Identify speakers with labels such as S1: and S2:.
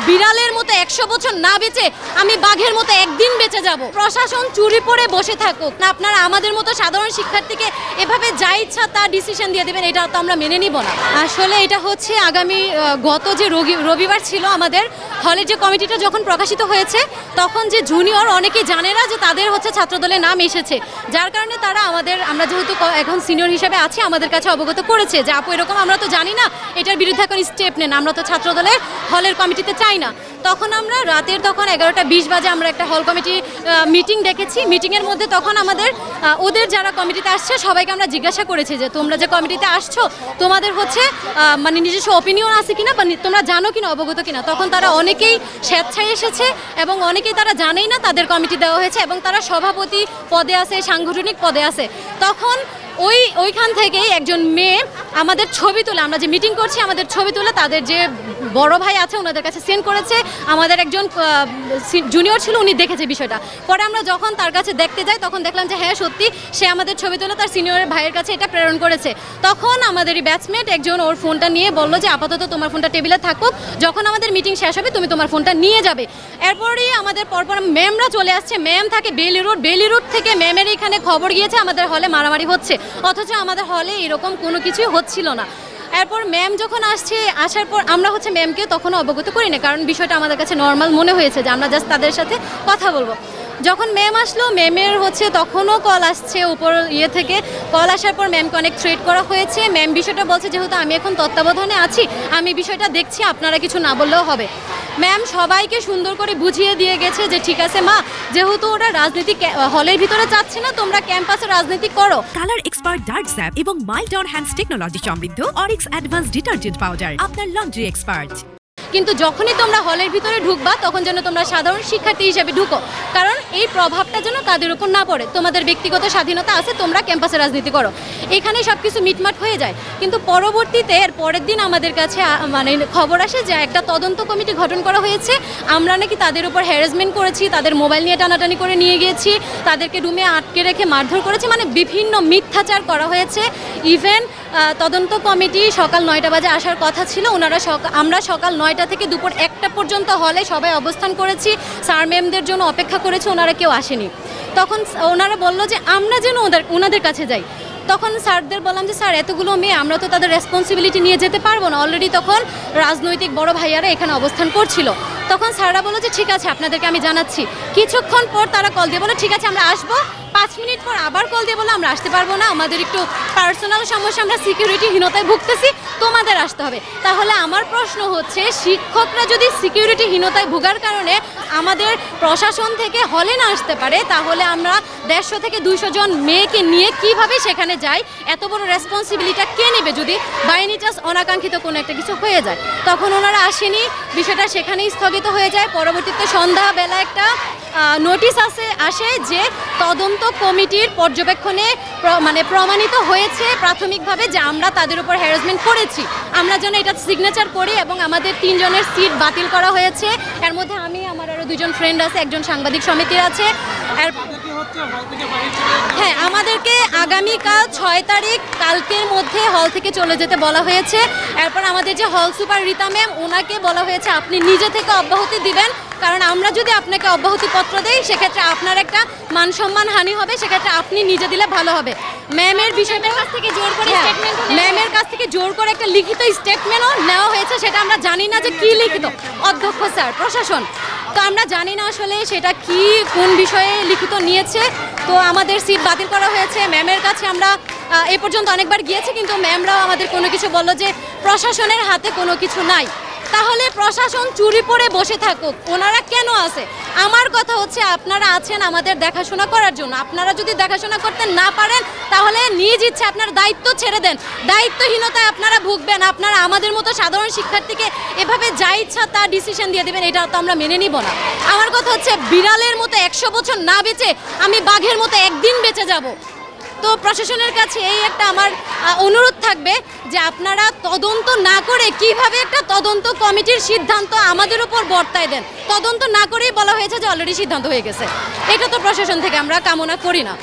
S1: বিড়ালের মতো 100 বছর না বেঁচে আমি বাঘের মতো একদিন বেঁচে যাব। প্রশাসন চুরি পড়ে বসে থাকুক না, আপনারা আমাদের মতো সাধারণ শিক্ষার্থীকে এভাবে যা ইচ্ছা তা ডিসিশন দিয়ে দেবেন, এটা তো আমরা মেনে নিব না। আসলে এটা হচ্ছে আগামী গত যে রবিবার ছিল আমাদের হলের যে কমিটিটা যখন প্রকাশিত হয়েছে, তখন যে জুনিয়র অনেকেই জানে না যে তাদের হচ্ছে ছাত্রদলের নাম এসেছে, যার কারণে তারা আমরা যেহেতু এখন সিনিয়র হিসেবে আছি, আমাদের কাছে অবগত করেছে যে আপু এরকম আমরা তো জানি না, এটার বিরুদ্ধে এখন স্টেপ নেন, আমরা তো ছাত্রদলের হলের কমিটিতে চাই না। তখন আমরা রাতের 11টা 20 বাজে আমরা একটা হল কমিটি মিটিং ডেকেছি। মিটিংয়ের মধ্যে তখন আমাদের ওদের যারা কমিটিতে আসছে সবাইকে আমরা জিজ্ঞাসা করেছি যে তোমরা যে কমিটিতে আসছো তোমাদের হচ্ছে মানে নিজস্ব অপিনিয়ন আছে কিনা বা তোমরা জানো কিনা, অবগত কিনা। তখন তারা অনেকেই স্বেচ্ছায় এসেছে এবং অনেকেই তারা জানেই না তাদের কমিটি দেওয়া হয়েছে এবং তারা সভাপতি পদে আছে, সাংগঠনিক পদে আছে। তখন ওইখান থেকেই একজন মেয়ে আমাদের ছবি তুলে, আমরা যে মিটিং করছি আমাদের ছবি তুলে তাদের যে বড় ভাই আছে ওনাদের কাছে সেন্ড করেছে। আমাদের একজন জুনিয়র ছিল, উনি দেখেছে বিষয়টা। পরে আমরা যখন তার কাছে দেখতে যাই তখন দেখলাম যে হ্যাঁ সত্যি সে আমাদের ছবি তুলে তার সিনিয়র ভাইয়ের কাছে এটা প্রেরণ করেছে। তখন আমাদেরই ব্যাচমেট একজন ওর ফোনটা নিয়ে বলল যে আপাতত তোমার ফোনটা টেবিলে থাকুক, যখন আমাদের মিটিং শেষ হবে তুমি তোমার ফোনটা নিয়ে যাবে। এরপরই আমাদের পরপর ম্যামরা চলে আসছে। ম্যাম থাকে বেলি রোড থেকে ম্যামের এখানে খবর গিয়েছে আমাদের হলে মারামারি হচ্ছে, অথচ আমাদের হলে এরকম কোনো কিছুই হচ্ছিল না। এরপর ম্যাম যখন আসার পর আমরা হচ্ছে ম্যামকে তখনও অবগত করি না, কারণ বিষয়টা আমাদের কাছে নর্মাল মনে হয়েছে যে আমরা জাস্ট তাদের সাথে কথা বলবো। যখন ম্যাম আসলো, ম্যামের হচ্ছে তখনও কল আসছে উপর থেকে। কল আসার পর ম্যামকে অনেক থ্রেট করা হয়েছে। ম্যাম বিষয়টা বলছে যেহেতু আমি এখন তত্ত্বাবধানে আছি, আমি বিষয়টা দেখছি, আপনারা কিছু না বললেও হবে। ম্যাম সবাইকে সুন্দর করে বুঝিয়ে দিয়ে গেছে যে ঠিক আছে মা, যেহেতু ওরা রাজনীতি হলের ভিতরে চাচ্ছে না, তোমরা ক্যাম্পাসে রাজনীতি করো।
S2: কালার এক্সপার্ট ডার্ক স্যাপ এবং মাইল্ড অন হ্যান্ডস টেকনোলজি সমৃদ্ধ অরিক্স অ্যাডভান্স ডিটারজেন্ট পাউডার আপনার লন্ড্রি এক্সপার্ট।
S1: কিন্তু যখনই তোমরা হলের ভিতরে ঢুকবা তখন যেন তোমরা সাধারণ শিক্ষার্থী হিসেবে ঢুকো, কারণ এই প্রভাবটা যেন তাদের উপর না পড়ে। তোমাদের ব্যক্তিগত স্বাধীনতা আছে, তোমরা ক্যাম্পাসে রাজনীতি করো, এখানে সব কিছু মিটমাট হয়ে যায়। কিন্তু পরবর্তীতে এর পরের দিন আমাদের কাছে মানে খবর আসে যে একটা তদন্ত কমিটি গঠন করা হয়েছে, আমরা নাকি তাদের উপর হ্যারাসমেন্ট করেছি, তাদের মোবাইল নিয়ে টানাটানি করে নিয়ে গিয়েছি, তাদেরকে রুমে আটকে রেখে মারধর করেছি, মানে বিভিন্ন মিথ্যাচার করা হয়েছে। ইভেন তদন্ত কমিটি সকাল 9টা বাজে আসার কথা ছিল, আমরা সকাল 9টা থেকে দুপুর 1টা পর্যন্ত হলে সবাই অবস্থান করেছি, স্যার ম্যামদের জন্য অপেক্ষা করেছি, ওনারা কেউ আসেনি। তখন ওনারা বলল যে আমরা যেন ওনাদের কাছে যাই। তখন স্যারদের বললাম যে স্যার এতগুলো মেয়ে, আমরা তো তাদের রেসপন্সিবিলিটি নিয়ে যেতে পারবো না, অলরেডি তখন রাজনৈতিক বড় ভাইয়ারা এখানে অবস্থান করছিল। তখন স্যাররা বললো যে ঠিক আছে আপনাদেরকে আমি জানাচ্ছি। কিছুক্ষণ পর তারা কল দিয়ে বলো ঠিক আছে আমরা আসবো। 5 মিনিট পর আবার কল দিয়ে বলো আমরা আসতে পারবো না, আমাদের একটু পার্সোনাল সমস্যা, আমরা সিকিউরিটিহীনতায় ভুগতেছি, তোমাদের আসতে হবে। তাহলে আমার প্রশ্ন হচ্ছে, শিক্ষকরা যদি সিকিউরিটিহীনতায় ভোগার কারণে আমাদের প্রশাসন থেকে হলে না আসতে পারে, তাহলে আমরা 150 থেকে 200 জন মেয়েকে নিয়ে কিভাবে সেখানে যাই? এত বড় রেসপন্সিবিলিটিটা কে নেবে যদি বাই এনি চান্স অনাকাঙ্ক্ষিত কোনো একটা কিছু হয়ে যায়? তখন ওনারা আসেনি, বিষয়টা সেখানেই স্থগিত হয়ে যায়। পরবর্তীতে সন্ধ্যাবেলা একটা নোটিশ আসে যে তদন্ত কমিটির পর্যবেক্ষণে মানে প্রমাণিত হয়েছে প্রাথমিকভাবে যে আমরা তাদের উপর হ্যারাসমেন্ট করেছি, আমরা যেন এটা সিগনেচার করি এবং আমাদের 3 জনের সিট বাতিল করা হয়েছে। এর মধ্যে আমি, আমার আরও 2 জন ফ্রেন্ড আছে, একজন সাংবাদিক সমিতির আছে। হ্যাঁ, আমাদেরকে আগামীকাল 6 তারিখ কালকের মধ্যে হল থেকে চলে যেতে বলা হয়েছে। এরপর আমাদের যে হল সুপার রীতা ম্যাম, ওনাকে বলা হয়েছে আপনি নিজে থেকে অব্যাহতি দিবেন, কারণ আমরা যদি আপনাকে অব্যাহতিপত্র দেই সেক্ষেত্রে আপনার একটা মান সম্মান হানি হবে, সেক্ষেত্রে আপনি নিজে দিলে ভালো হবে। ম্যামের বিষয়টার কাছ থেকে জোর করে ম্যামের কাছ থেকে জোর করে একটা লিখিত স্টেটমেন্টও নেওয়া হয়েছে, সেটা আমরা জানি না যে কি লিখিত। অধ্যক্ষ স্যার, প্রশাসন, তো আমরা জানি না আসলে সেটা কি কোন বিষয়ে লিখিত নিয়েছে। তো আমাদের সিট বাতিল করা হয়েছে। ম্যামের কাছে আমরা এ পর্যন্ত অনেকবার গিয়েছি, কিন্তু ম্যামরাও আমাদের কোনো কিছু বললো যে প্রশাসনের হাতে কোনো কিছু নাই। তাহলে প্রশাসন চুরি পড়ে বসে থাকুক, ওনারা কেন আছে? আমার কথা হচ্ছে আপনারা আছেন আমাদের দেখাশোনা করার জন্য, আপনারা যদি দেখাশোনা করতে না পারেন তাহলে নিজ ইচ্ছে আপনার দায়িত্ব ছেড়ে দেন। দায়িত্বহীনতায় আপনারা ভুগবেন, আপনারা আমাদের মতো সাধারণ শিক্ষার্থীকে এভাবে যা ইচ্ছা তা ডিসিশন দিয়ে দেবেন, এটা তো আমরা মেনে নিব না। আমার কথা হচ্ছে বিড়ালের মতো 100 বছর না বেঁচে আমি বাঘের মতো একদিন বেঁচে যাব। তো প্রশাসনের কাছে এই একটা আমার অনুরোধ থাকবে যে আপনারা তদন্ত না করে কিভাবে একটা তদন্ত কমিটির সিদ্ধান্ত আমাদের উপর বর্তায় দেন। তদন্ত না করেই বলা হয়েছে যে অলরেডি সিদ্ধান্ত হয়ে গেছে, এটা তো প্রশাসন থেকে আমরা কামনা করি না।